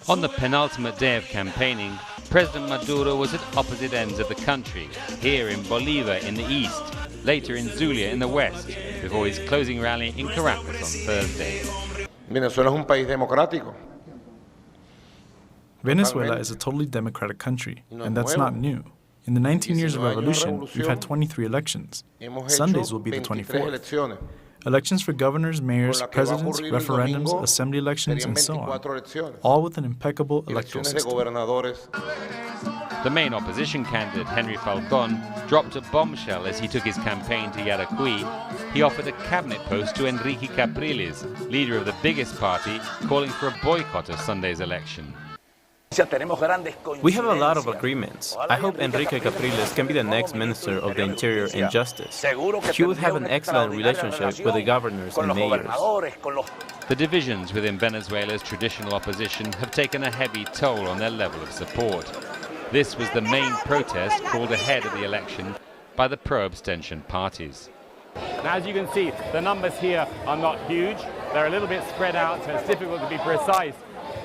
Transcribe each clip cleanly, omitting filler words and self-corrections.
On the penultimate day of campaigning, President Maduro was at opposite ends of the country, here in Bolívar in the east, later in Zulia in the west, before his closing rally in Caracas on Thursday. Venezuela es un país democrático. Venezuela is a totally democratic country, and that's not new. In the 19 years of revolution, we've had 23 elections. Sundays will be the 24th. Elections for governors, mayors, presidents, referendums, assembly elections, and so on, all with an impeccable electoral system. The main opposition candidate, Henry Falcon, dropped a bombshell as he took his campaign to Yaracuy. He offered a cabinet post to Enrique Capriles, leader of the biggest party, calling for a boycott of Sunday's election. We have a lot of agreements. I hope Enrique Capriles can be the next Minister of the Interior and Justice. He would have an excellent relationship with the governors and mayors. The divisions within Venezuela's traditional opposition have taken a heavy toll on their level of support. This was the main protest called ahead of the election by the pro-abstention parties. Now, as you can see, the numbers here are not huge. They're a little bit spread out, so it's difficult to be precise.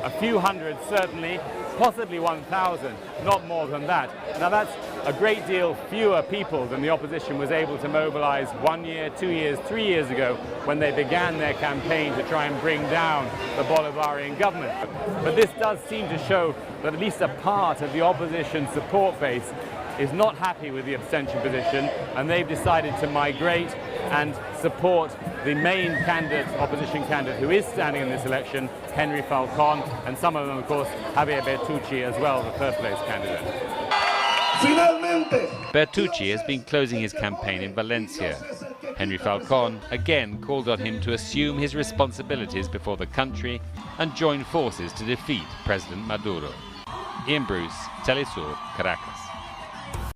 A few hundred certainly, possibly 1,000, not more than that. Now that's a great deal fewer people than the opposition was able to mobilize 1 year, 2 years, 3 years ago when they began their campaign to try and bring down the Bolivarian government. But this does seem to show that at least a part of the opposition support base is not happy with the abstention position, and they've decided to migrate and support the main candidate, opposition candidate who is standing in this election, Henry Falcon, and some of them, of course, Javier Bertucci as well, the first place candidate. Bertucci has been closing his campaign in Valencia. Henry Falcon again called on him to assume his responsibilities before the country and join forces to defeat President Maduro. Ian Bruce, Telesur, Caracas.